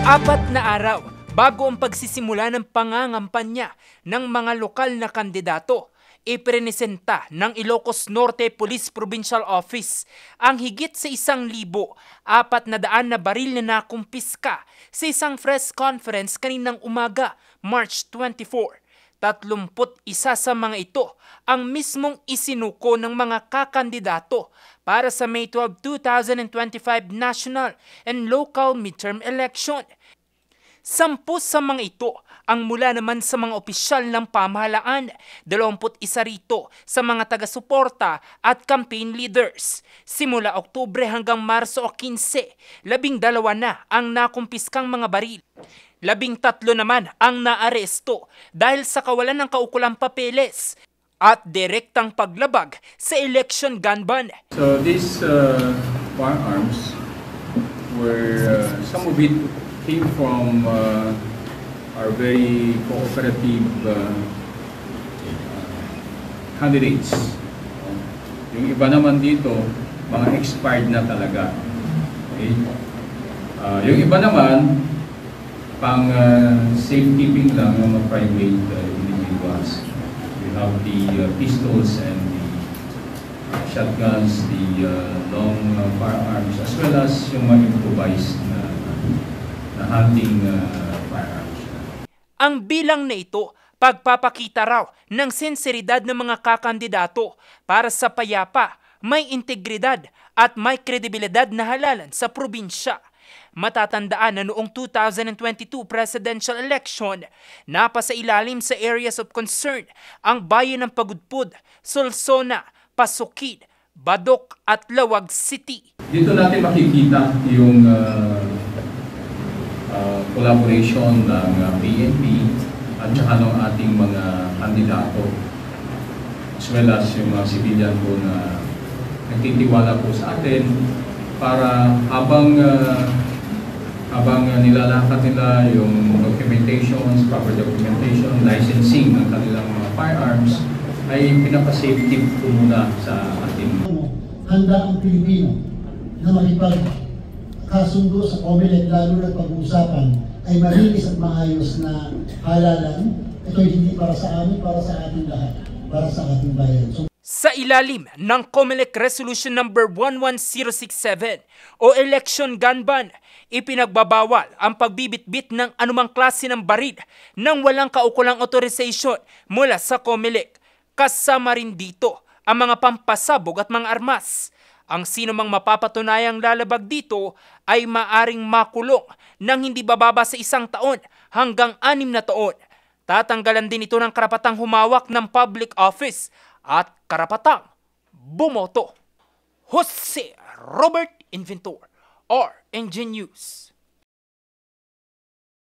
4 na araw bago ang pagsisimula ng pangangampanya ng mga lokal na kandidato, iprenesenta ng Ilocos Norte Police Provincial Office ang higit sa 1,400 na baril na nakumpiska sa isang press conference kaninang umaga, March 24. 31 sa mga ito ang mismong isinuko ng mga kakandidato para sa May 12, 2025 national and local midterm election. 10 sa mga ito ang mula naman sa mga opisyal ng pamahalaan, 21 rito sa mga taga-suporta at campaign leaders. Simula Oktubre hanggang Marso 15, 12 na ang nakumpiskang mga baril. 13 naman ang naaresto dahil sa kawalan ng kaukulang papeles at direktang paglabag sa election gun ban. So these firearms were some of it came from our very cooperative candidates. Yung iba naman dito, mga expired na talaga. Okay? Yung iba naman, pang safekeeping lang ng mga private individuals. We have the pistols and the shotguns, the long firearms, as well as yung mga improvised na hunting firearms. Ang bilang na ito, pagpapakita raw ng sinseridad ng mga kakandidato para sa payapa, may integridad at may kredibilidad na halalan sa probinsya. Matatandaan na noong 2022 presidential election, napasailalim sa areas of concern ang bayan ng Pagudpud, Solsona, Pasukid, Badok at Lawag City. Dito natin makikita yung collaboration ng PNP at saka ng ating mga kandidato, as well as yung mga civilian po na nagtitiwala po sa atin para habang nilalakad nila yung documentations, proper documentation, licensing ng kanilang mga firearms, ay pinaka-safety po muna sa ating. Handa ang Pilipino na makipagkasundo sa COMELEC, lalo na pag-uusapan ay malinis at maayos na halalan. Ito hindi para sa amin, para sa ating lahat, para sa ating bayan. Sa ilalim ng COMELEC Resolution No. 11067 o Election Gun Ban, ipinagbabawal ang pagbibitbit ng anumang klase ng baril nang walang kaukulang authorization mula sa COMELEC. Kasama rin dito ang mga pampasabog at mga armas. Ang sinumang mapapatunayang lalabag dito ay maaring makulong ng hindi bababa sa 1 taon hanggang 6 na taon. Tatanggalan din ito ng karapatang humawak ng public office at karapatang bumoto. Jose Robert Inventor, RNG News.